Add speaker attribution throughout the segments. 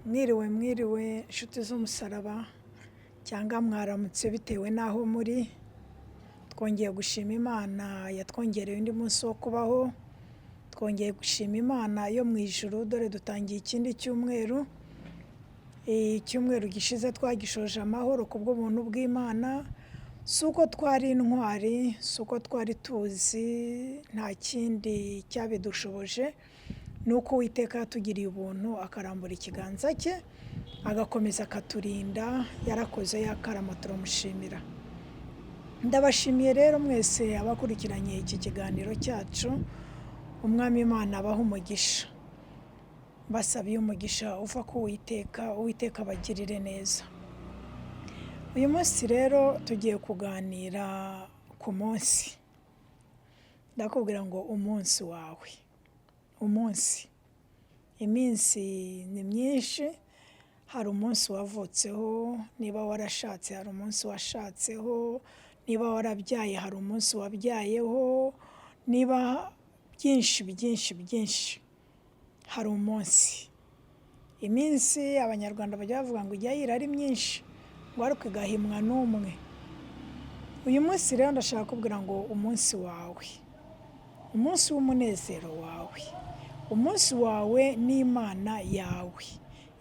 Speaker 1: Mwiriwe inshuti z'umusaraba cyangwa mwaramutse bitewe n'aho muri, twongeye gushima Imana yatwongereye undi munsi wo kubaho, twongeye gushima Imana yo mu ijuru, dore dutangiye ikindi cyumweru. Icyumweru gishize twagishoje amahoro kubw'ubuntu bw'Imana, si uko twari intwari, si uko twari tuzi, nta kindi cyabidushoboje, ni uko Uwiteka yatugiriye ubuntu akarambura ikiganza cye, agakomeza akaturinda, yarakoze yakarama turamushimira. Ndabashimiye rero mwese abakurikiranye iki kiganiro cyacu, Umwami Imana abaha umugisha, basabiye umugisha uva ku Uwiteka abagirire neza. Uyu munsi rero tugiye kuganira ku munsi. Ndakubwira ngo umunsi wawe, iminsi ni myinshi, hari umunsi wavutseho, niba warashatse hari umunsi washatseho, niba warabyaye hari umunsi wabyayeho, niba byinshi hari umunsi. Iminsi abanyarwanda bajya bavuga ngo ijya yira ari myinshi, ngo ariko igahimwa n'umwe. Uyu munsi rero ndashaka kubwira ngo umunsi wawe, umunsi w'umunezero wawe, umunsi wawe n'Imana yawe,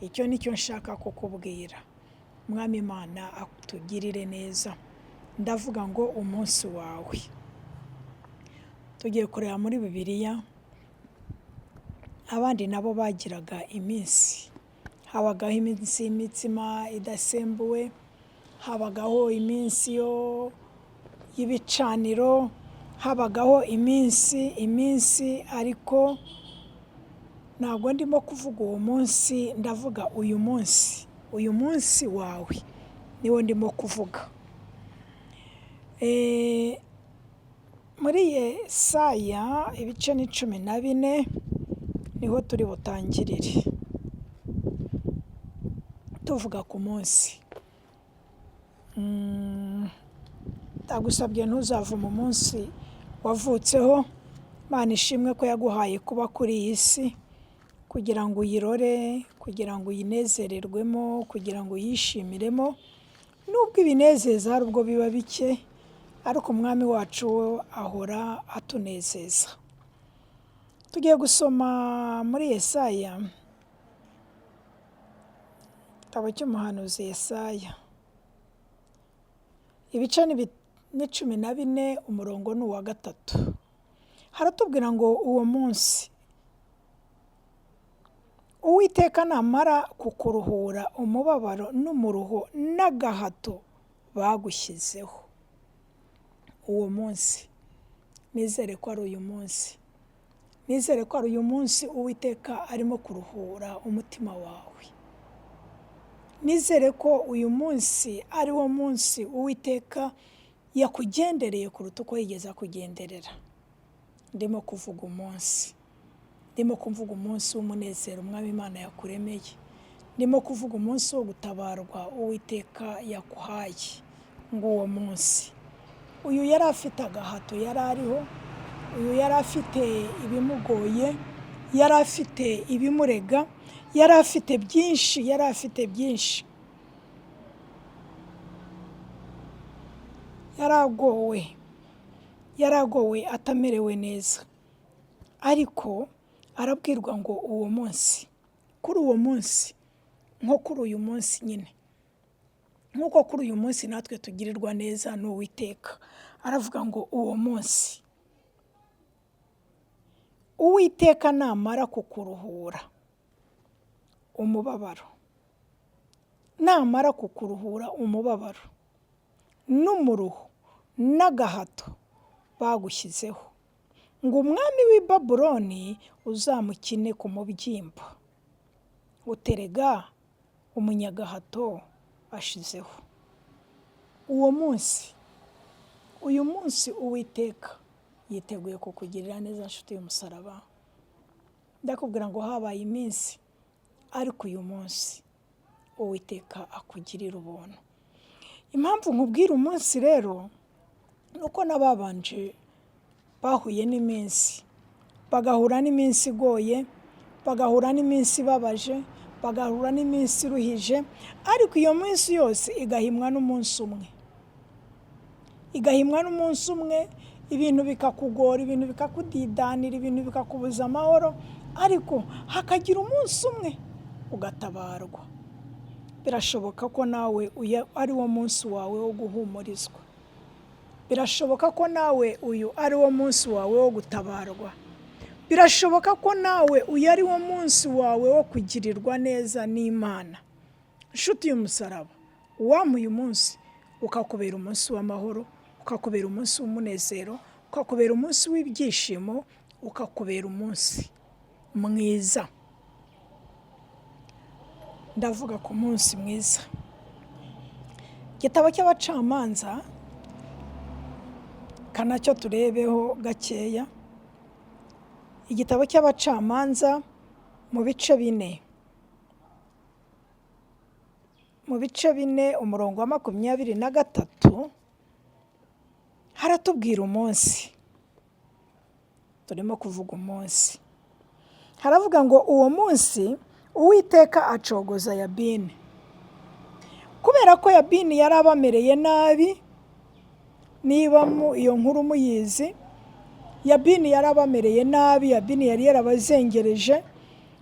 Speaker 1: icyo ni cyo nshaka kukubwira. Umwami Imana atugirire neza, ndavuga ngo umunsi wawe. Tugiye kureba muri Bibiliya, abandi nabo bagiraga iminsi. Habagaho iminsi y'imitsima idasembuwe, habagaho iminsi y'ibicaniro, habagaho iminsi ariko ntabwo ndimo kuvuga uwo munsi, ndavuga uyu munsi wawe niwo ndimo kuvuga. Muri Yesaya ibice ni 14 niho turi butangirire tuvuga ku munsi. Ndagusabye ntuzava mu munsi wavutseho. Imana ishimwe ko yaguhaye kuba kuri iyi si, kugira ngo uyirore, kugira ngo uyinezererwemo, kugira ngo uyishimiremo. Nubwo ibinezeza hari ubwo biba bike, ariko Umwami wacu we ahora atunezeza. Tugiye gusoma muri Yesaya, igitabo cy'umuhanuzi Yesaya, ibice ni 14, umurongo ni uwa 3. Haratubwira ngo uwo munsi Uwiteka namara kukuruhura umubabaro n'umuruho n'agahato bagushyizeho. Uwo munsi, nizere ko ari uyu munsi, nizere ko ari uyu munsi Uwiteka arimo kuruhura umutima wawe. Nizere ko uyu munsi ari wo munsi Uwiteka yakugendereye kuruta uko yigeze akugenderera. Ndimo kuvuga umunsi, ndimo kuvuga umunsi w'umunezero Umwami Imana yakuremeye, ndimo kuvuga umunsi wo gutabarwa Uwiteka yaguhaye. Ngo uwo munsi, uyu yari afite agahato yari ariho, uyu yari afite ibimugoye, yari afite ibimurega, yari afite byinshi, yaragowe atamerewe neza. Ariko arabwirwa ngo uwo munsi, kuri uwo munsi, nko kuri uyu munsi nyine, nk'uko kuri uyu munsi natwe tugirirwa neza n'Uwiteka, aravuga ngo uwo munsi Uwiteka namara kukuruhura umubabaro, namara kukuruhura umubabaro n'umuruho n'agahato bagushyizeho, ngo umwami w'i Babuloni uzamukine ku mubyimba, uterega umunyagahato ashizeho. Uwo munsi, uyu munsi Uwiteka yiteguye kukugirira neza, nshuti y'umusaraba. Ndakubwira ngo habaye iminsi, ariko uyu munsi Uwiteka akugirira ubuntu. Impamvu nkubwira umunsi rero, ni uko n'ababanje bahuye n'iminsi, bagahura n'iminsi igoye, bagahura n'iminsi ibabaje, bagahura n'iminsi iruhije, ariko iyo minsi yose igahimwa n'umunsi umwe. Igahimwa n'umunsi umwe, ibintu bikakugora, ibintu bikakudidanira, ibintu bikakubuza amahoro, ariko hakagira umunsi umwe ugatabarwa. Birashoboka ko nawe ari wo munsi wawe wo guhumurizwa. Birashoboka ko nawe uyu ari wo munsi wawe wo gutabarwa. Birashoboka ko nawe uyu ari wo munsi wawe wo kugirirwa neza n'Imana. Nshuti y'umusaraba, uwampa uyu munsi ukakubera umunsi w'amahoro, ukakubera umunsi w'umunezero, ukakubera umunsi w'ibyishimo, ukakubera umunsi mwiza. Ndavuga ku munsi mwiza. Igitabo cy'Abacamanza, kanacyo turebeho gakeya. Igitabo cy'Abacamanza mu bice 4. Mu bice 4 umurongo wa 23 haratubwira umunsi. Turimo kuvuga umunsi. Haravuga ngo uwo munsi Uwiteka acogoza Yabini. Kubera ko Yabini yari abamereye nabi, niba iyo nkuru muyizi, Yabini yari abamereye nabi, Yabini yari yarabazengereje.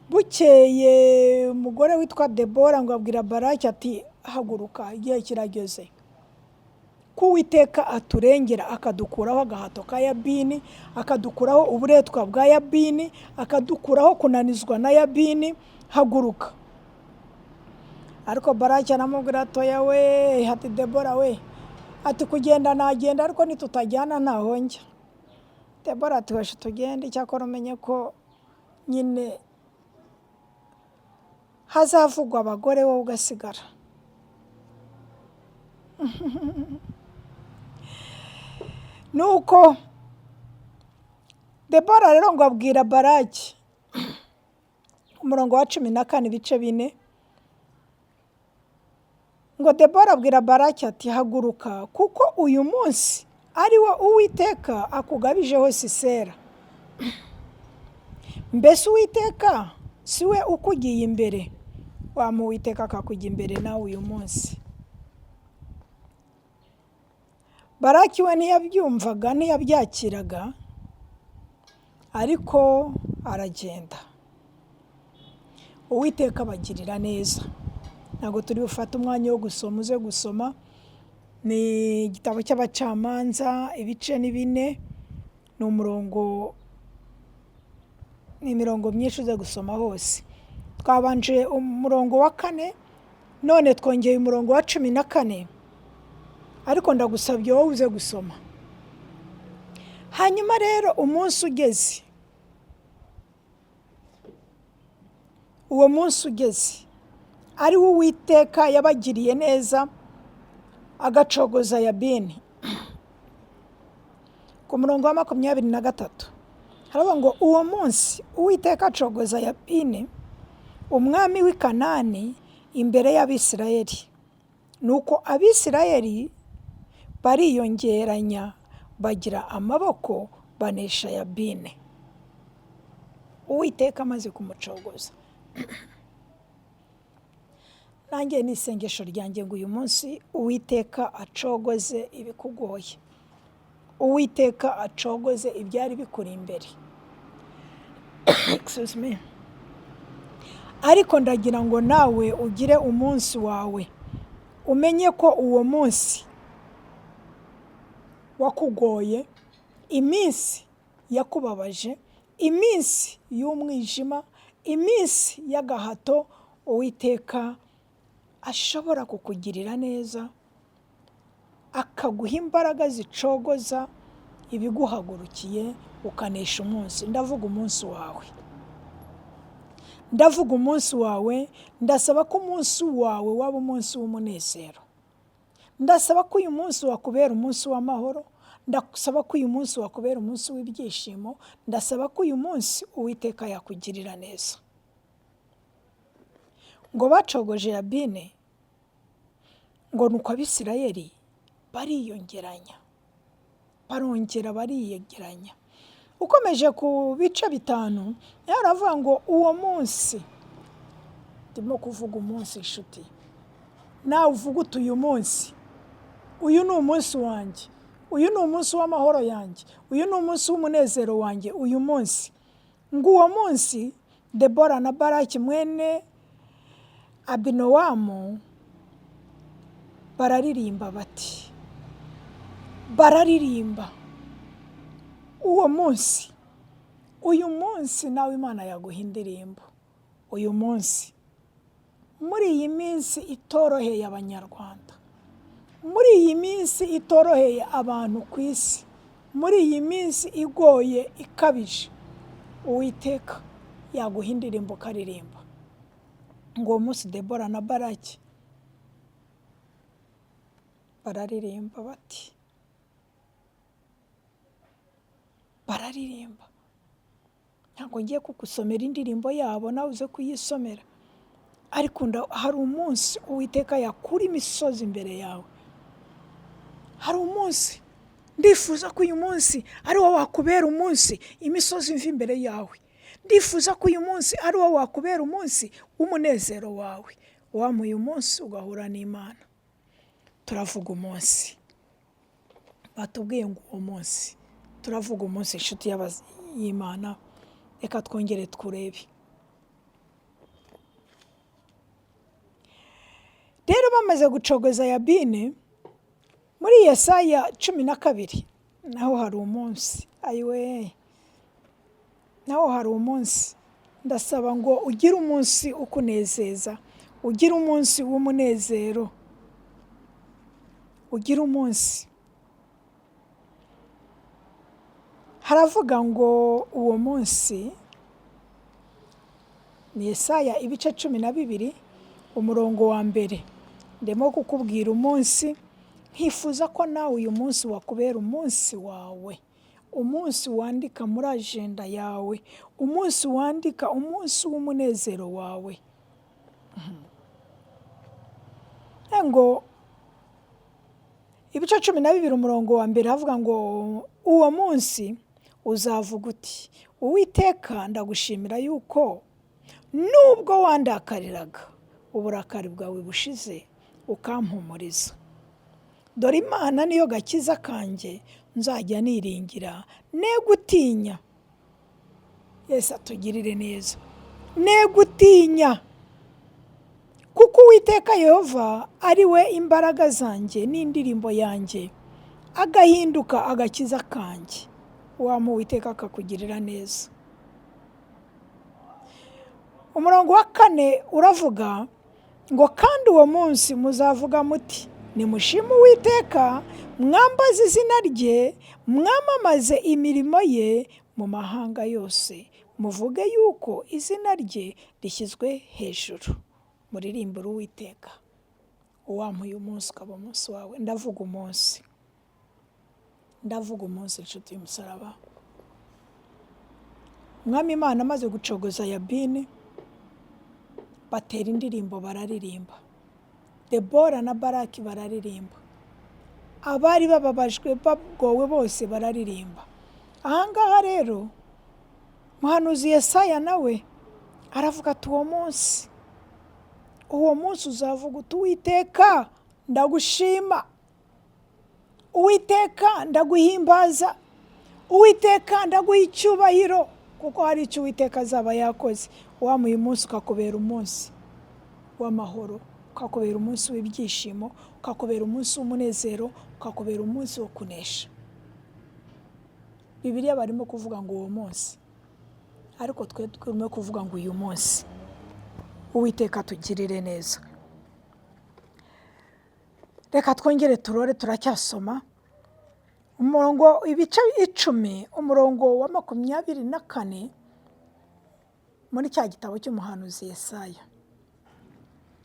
Speaker 1: Bukeye umugore witwa Debora ngo abwira Baraki ati haguruka, igihe kirageze ko Uwiteka aturengera, akadukuraho agahato ka Yabini, akadukuraho uburetwa bwa Yabini, akadukuraho kunanizwa na Yabini. Haguruka. Ariko Baraki aramubwira atoya we, ati Debora we, ati kugenda nagenda ariko nitutajyana ntaho njya. Debora ati washe tugende, cyakora umenye ko nyine hazavugwa abagore wowe ugasigara. Nuko Debora rero ngo abwira Baraki, umurongo wa 14 ibice 4, ngo Debora abwira Baraki ati haguruka, kuko uyu munsi ari wo Uwiteka akugabijeho Sisera. Mbese Uwiteka si we ukugiye imbere? Wamu Uwiteka akakujya imbere nawe uyu munsi. Baraki we ntiyabyumvaga, ntiyabyakiraga, ariko aragenda. Uwiteka abagirira neza. Ntabwo turi bufate umwanya wo gusoma, uze gusoma. Ni igitabo cy'Abacamanza ibice 4, ni imirongo myinshi uze gusoma hose. Twabanje umurongo wa 4, none twongeye umurongo wa 14, ariko ndagusabye wowe uze gusoma. Hanyuma rero umunsi ugeze, uwo munsi ugeze, ari wo Uwiteka yabagiriye neza, agacogoza Yabini. Ku murongo wa 23 haravuga ngo uwo munsi Uwiteka acogoza Yabini umwami w'i Kanani imbere y'Abisirayeli. Nuko Abisirayeli bariyongeranya bagira amaboko, banesha Yabini. Uwiteka amaze kumucogoza. Nanjye ni isengesho ryanjye ngo uyu munsi Uwiteka acogoze ibikugoye. Uwiteka acogoze ibyari bikuri imbere. Excuse me. Ariko ndagira ngo nawe ugire umunsi wawe, umenye ko uwo munsi wakugoye, iminsi yakubabaje, iminsi y'umwijima, iminsi y'agahato, Uwiteka ashobora kukugirira neza, akaguha imbaraga zicogoza ibiguhagurukiye, ukanesha umunsi. Ndavuga umunsi wawe. Ndavuga umunsi wawe. Ndasaba ko umunsi wawe waba umunsi w'umunezero. Ndasaba ko uyu munsi wakubera umunsi w'amahoro. Ndasaba ko uyu munsi wakubera umunsi w'ibyishimo. Ndasaba ko uyu munsi Uwiteka yakugirira neza. Ngo bacogoje Yabini, ngo nuko Abisirayeli bariyongeranya, barongera bariyegeranya. Ukomeje ku bice 5 yaravuga ngo uwo munsi ndimo kuvuga umunsi inshuti, nawe uvuga uti uyu munsi, uyu ni umunsi wanjye, uyu ni umunsi w'amahoro yanjye, uyu ni umunsi w'umunezero wanjye, uyu munsi. Ngo uwo munsi Debora na Baraki mwene Abinowamu bararirimba bati, bararirimba uwo munsi. Uyu munsi nawe Imana yaguha indirimbo. Uyu munsi, muri iyi minsi itoroheye Abanyarwanda, muri iyi minsi itoroheye abantu ku isi, muri iyi minsi igoye ikabije, Uwiteka yaguha indirimbo ukaririmba. Ngo uwo munsi Debora na Baraki bararirimba bati, bararirimba. Ntabwo ngiye kugusomera indirimbo yabo nawe uze kuyisomera, ariko hari umunsi Uwiteka yakura imisozi imbere yawe. Hari umunsi, ndifuza ko uyu munsi ari wo wakubera umunsi imisozi imva imbere yawe. Ndifuza ko uyu munsi ari wo wakubera umunsi w'umunezero wawe. Wamuye umunsi ugahura n'Imana. Turavuga umunsi, batubwiye ngo uwo munsi, turavuga umunsi inshuti y'Imana. Reka twongere turebe. Rero bamaze gucogoza Yabine, muri Yesaya 12 naho hari umunsi. Ayiwe, naho hari umunsi. Ndasaba ngo ugire umunsi ukunezeza, ugire umunsi w'umunezero, ugire umunsi. Haravuga ngo uwo munsi, ni Yesaya ibice 12 umurongo wa mbere. Ndimo kukubwira umunsi, nkifuza ko nawe uyu munsi wakubera umunsi wawe, umunsi wandika muri agenda yawe, umunsi wandika umunsi w'umunezero wawe. Ngo ibice 12 umurongo wa mbere havuga ngo uwo munsi uzavuga uti, Uwiteka ndagushimira yuko nubwo wandakariraga uburakari bwawe bushize ukampumuriza. Dore Imana niyo gakiza kanjye, nzajya niringira ne gutinya. Yesu atugirire neza. Ne gutinya, kuko Uwiteka Yehova ari we imbaraga zanjye n'indirimbo yanjye, agahinduka agakiza kanjye. Wamu Uwiteka akakugirira neza. Umurongo wa 4 uravuga ngo kandi uwo munsi muzavuga muti, nimushime Uwiteka, mwambaze izina rye, mwamamaze imirimo ye mu mahanga yose, muvuge yuko izina rye rishyizwe hejuru. Muririmbire Uwiteka. Uwamuye umunsi ukaba umunsi wawe. Ndavuga umunsi, ndavuga umunsi inshuti y'umusaraba. Umwami Imana amaze gucogoza Yabine, batera indirimbo bararirimba. Debora na Baraki bararirimba. Abari bababajwe bagowe bose bararirimba. Ahangaha rero muhanuzi Yesaya nawe aravuga ati uwo munsi uzavuga uti, Uwiteka ndagushima, Uwiteka ndaguhimbaza, Uwiteka ndaguha icyubahiro, kuko hari icyo Uwiteka azaba yakoze. Wamuye umunsi ukakubera umunsi w'amahoro, ukakubera umunsi w'ibyishimo, ukakubera umunsi w'umunezero, ukakubera umunsi wo kunesha. Bibiliya barimo kuvuga ngo uwo munsi, ariko twe turimo kuvuga ngo uyu munsi. Uwiteka tugirire neza. Reka twongere turore, turacyasoma umurongo ibice 10 umurongo wa 24 muri cya gitabo cy'umuhanuzi Yesaya.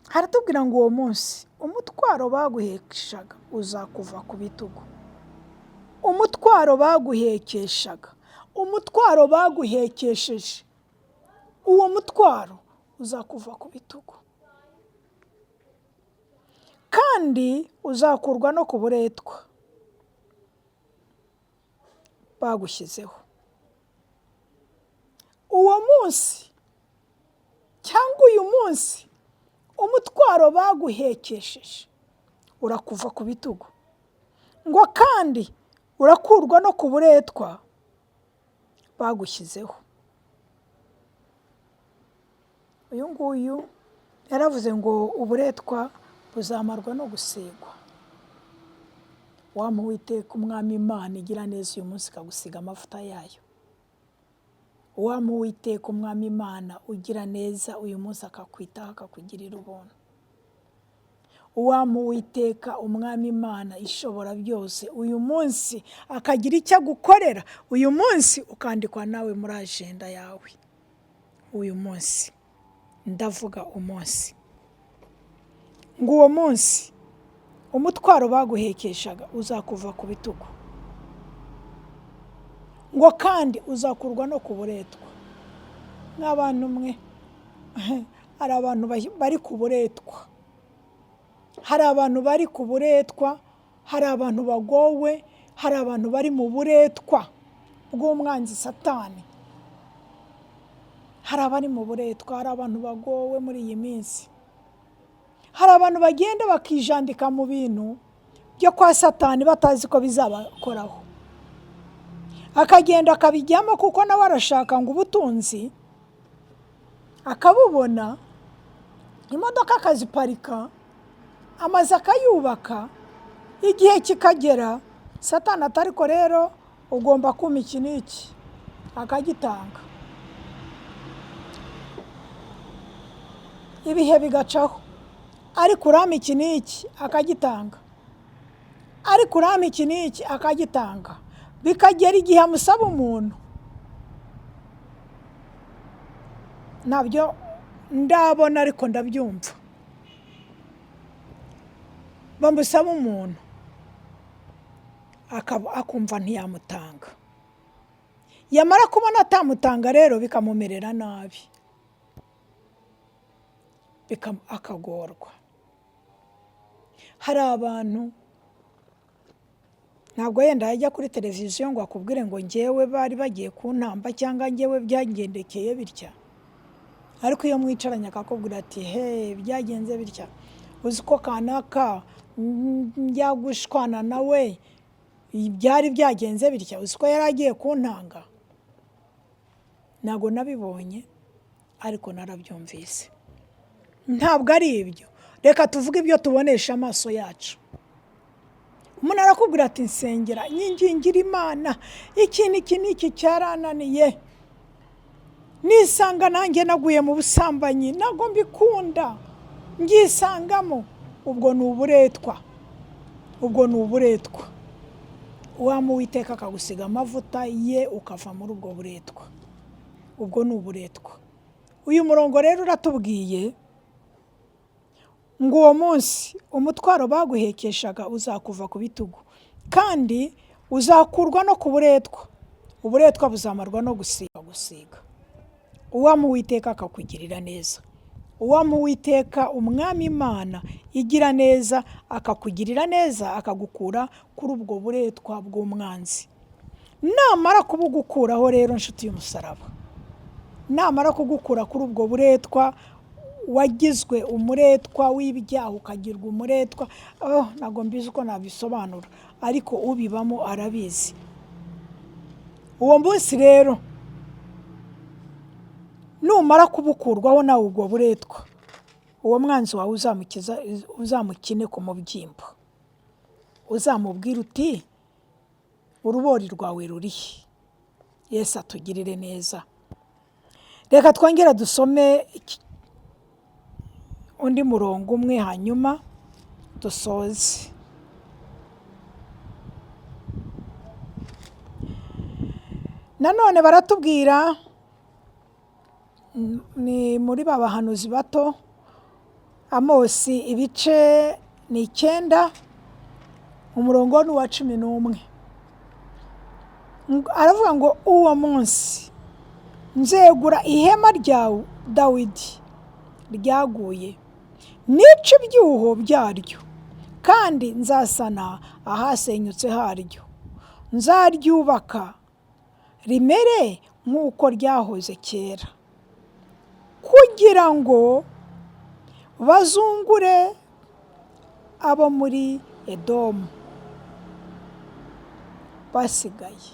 Speaker 1: Haratubwira ngo uwo munsi umutwaro baguhekeshaga uzakuva ku bitugu. Umutwaro baguhekeshaga, umutwaro baguhekesheje, uwo mutwaro uzakuva ku bitugu, kandi uzakurwa no ku buretwa bagushyizeho. Uwo munsi cyangwa uyu munsi umutwaro baguhekesheje urakuva ku bitugu, ngo kandi urakurwa no ku buretwa bagushyizeho. Uyu nguyu yaravuze ngo uburetwa buzamarwa no gusigwa. Wampa Uwiteka Umwami Imana igira neza uyu munsi ikagusiga amavuta yayo. Wampa Uwiteka Umwami Imana ugira neza uyu munsi akakwitaho akakugirira ubuntu. Wampa Uwiteka Umwami Imana ishobora byose uyu munsi akagira icyo agukorera, uyu munsi ukandikwa nawe muri ajenda yawe. Uyu munsi ndavuga umunsi, ngo uwo munsi umutwaro baguhekeshaga uzakuva ku bitugu, ngo kandi uzakurwa no ku buretwa. Nk'abantu mwe hari abantu bari ku buretwa, hari abantu bari ku buretwa, hari abantu bagowe, hari abantu bari mu buretwa bw'umwanzi Satani. Hari abari mu buretwa, hari abantu bagowe muri iyi minsi. Hari abantu bagenda bakijandika mu bintu byo kwa Satani batazi ko bizabakoraho. Akagenda akabijyamo kuko nawe arashaka ngo ubutunzi akabubona, imodoka akaziparika, amazu akayubaka, igihe kikagera Satani atari ko rero ugomba kuma iki n'iki, akagitanga. Ibihe bigacaho, ariko urama iki n'iki akagitanga, ariko urama iki n'iki akagitanga, bikagera igihe amusaba umuntu. Nabyo ndabona ariko ndabyumva, bamusaba umuntu akumva ntiyamutanga, yamara kubona atamutanga rero bikamumerera nabi, akagorwa. Hari abantu ntabwo yenda yajya kuri televiziyo ngo akubwire ngo ngewe bari bagiye kuntamba cyangwa ngewe byagendekeye bitya, ariko iyo mwicaranye akakubwira ati he byagenze bitya, uzi ko kanaka njya gushwana nawe byari byagenze bitya, uzi ko yari agiye kuntanga. Ntabwo nabibonye ariko narabyumvise. Ntabwo ari ibyo, reka tuvuge ibyo tubonesha amaso yacu. Umuntu arakubwira ati nsengera nyingingira Imana, iki n'iki cyarananiye, nisanga nanjye naguye mu busambanyi, ntabwo mbikunda, ngisangamo. Ubwo ni uburetwa, ubwo ni uburetwa. Wampa Uwiteka akagusiga amavuta ye ukava muri ubwo buretwa, ubwo ni uburetwa. Uyu murongo rero uratubwiye ngo uwo munsi umutwaro baguhekeshaga uzakuva ku bitugu, kandi uzakurwa no ku buretwa, uburetwa buzamarwa no gusiga. Uwampa Uwiteka akakugirira neza, uwampa Uwiteka Umwami Imana igira neza akakugirira neza, akagukura kuri ubwo buretwa bw'umwanzi. Namara kubugukuraho rero nshuti y'umusaraba, namara kugukura kuri ubwo buretwa, wagizwe umuretwa w'ibyaha ukagirwa umuretwa, ntabwo mbizi uko nabisobanura, ariko ubibamo arabizi. Uwo munsi rero numara kubukurwaho nawe ubwo buretwa, uwo mwanzi wawe uzamukine ku mubyimba, uzamubwira uti urubori rwawe rurihe. Yesu atugirire neza. Reka twongere dusome undi murongo umwe hanyuma dusoze. Nanone baratubwira, ni muri ba bahanuzi bato, Amosi ibice ni 9 umurongo ni uwa 11. Aravuga ngo uwo munsi nzegura ihema ryawe Dawidi ryaguye, nica ibyuho byaryo, kandi nzasana ahasenyutse haryo, nzaryubaka rimere nk'uko ryahoze kera, kugira ngo bazungure abo muri Edomu basigaye,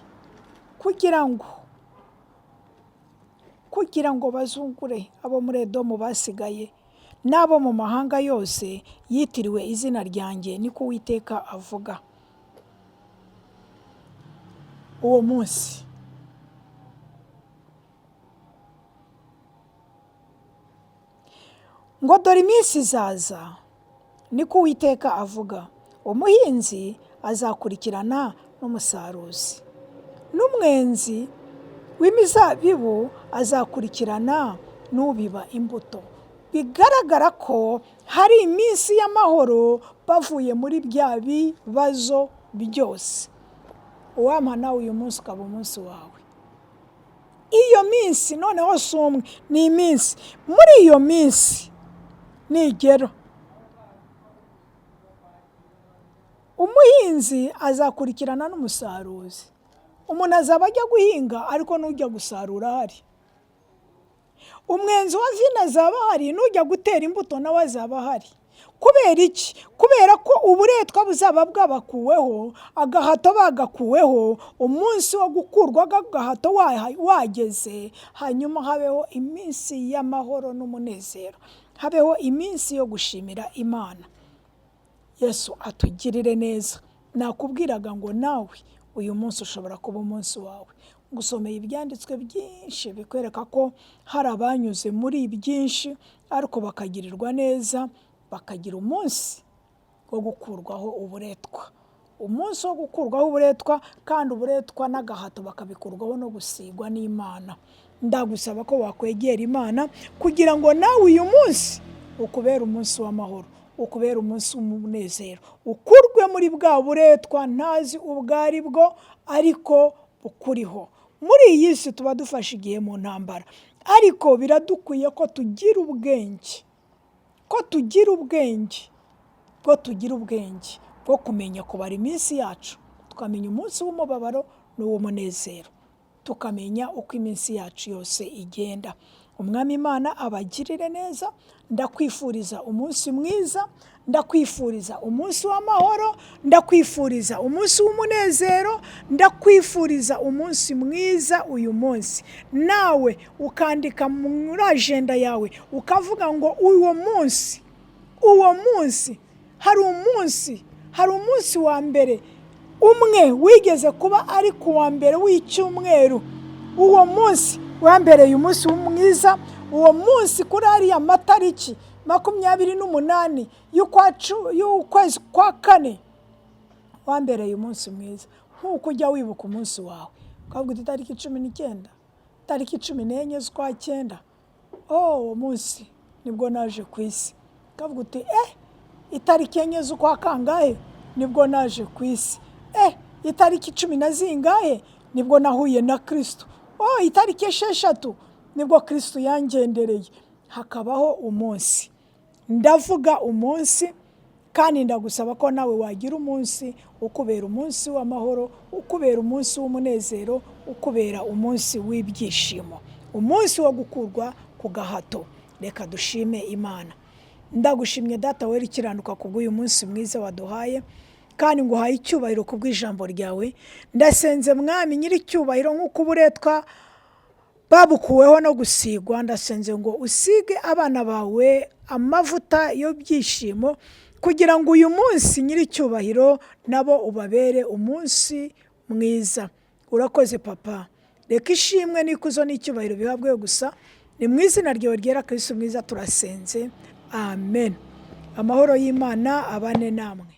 Speaker 1: kugira ngo bazungure abo muri Edomu basigaye n'abo mu mahanga yose yitiriwe izina ryanjye, niko Uwiteka avuga. Uwo munsi ngo dore iminsi izaza, niko Uwiteka avuga, umuhinzi azakurikirana n'umusaruzi, n'umwenzi w'imizabibu azakurikirana n'ubiba imbuto. Bigaragara ko hari iminsi y'amahoro bavuye muri bya bibazo byose. Uwampa nawe uyu munsi ukaba umunsi wawe. Iyo minsi noneho si umwe, ni iminsi. Muri iyo minsi nigera, umuhinzi azakurikirana n'umusaruzi. Umuntu azaba ajya guhinga ariko n'ujya gusarura ahari. Umwenzi wa vino azaba ahari, n'ujya gutera imbuto nawe azaba ahari. Kubera iki? Kubera ko uburetwa buzaba bwabakuweho, agahato bagakuweho, umunsi wo gukurwa agahato wageze, hanyuma habeho iminsi y'amahoro n'umunezero, habeho iminsi yo gushimira Imana. Yesu atugirire neza. Nakubwiraga ngo nawe uyu munsi ushobora kuba umunsi wawe. Ngusomeye ibyanditswe byinshi bikwereka ko hari abanyuze muri byinshi ariko bakagirirwa neza, bakagira umunsi wo gukurwaho uburetwa. Umunsi wo gukurwaho uburetwa, kandi uburetwa n'agahato bakabikurwaho no gusigwa n'Imana. Ndagusaba ko wakwegera Imana kugira ngo nawe uyu munsi ukubere umunsi w'amahoro, ukubera umunsi w'umunezero, ukurwe muri bwa buretwa ntazi ubwo ari bwo ariko ukuriho. Muri iyi si tuba dufashe igihe mu ntambara, ariko biradukwiye ko tugira ubwenge, bwo kumenya kubara iminsi yacu, tukamenya umunsi w'umubabaro n'uw'umunezero, tukamenya uko iminsi yacu yose igenda. Umwami Imana abagirire neza. Ndakwifuriza umunsi mwiza, ndakwifuriza umunsi w'amahoro, ndakwifuriza umunsi w'umunezero, ndakwifuriza umunsi mwiza uyu munsi. Nawe ukandika muri agenda yawe ukavuga ngo uwo munsi hari umunsi wa mbere umwe wigeze kuba ari ku wa mbere w'icyumweru. Uwo munsi wambereye umunsi mwiza. Uwo munsi kuri ariya matariki 28 y'ukwezi kwa kane wambereye umunsi mwiza. Nk'uko ujya wibuka umunsi wawe ukavuga uti tariki 19, tariki 14 z'ukwa cyenda, uwo munsi nibwo naje ku isi. Ukavuga uti itariki 4 z'ukwa kangahe nibwo naje ku isi. Itariki 10 zingahe nibwo nahuye na Kristo. Itariki 6 nibwo Kristo yangendereye. Hakabaho umunsi. Ndavuga umunsi, kandi ndagusaba ko nawe wagira umunsi ukubera umunsi w'amahoro, ukubera umunsi w'umunezero, ukubera umunsi w'ibyishimo, umunsi wo gukurwa ku gahato. Reka dushime Imana. Ndagushimye Data wera ikiranuka kubw'uyu munsi mwiza waduhaye, kandi nguhaye icyubahiro kubw'ijambo ryawe. Ndasenze Mwami nyir'icyubahiro, nk'uko uburetwa babukuweho no gusigwa, ndasenze ngo usige abana bawe amavuta yo byishimo, kugira ngo uyu munsi nyir'icyubahiro nabo ubabere umunsi mwiza. Urakoze Papa. Reka ishimwe n'ikuzo n'icyubahiro bihabwe gusa, ni mu izina ryawe ryera Kristo mwiza turasenze. Amen. Amahoro y'Imana abane namwe.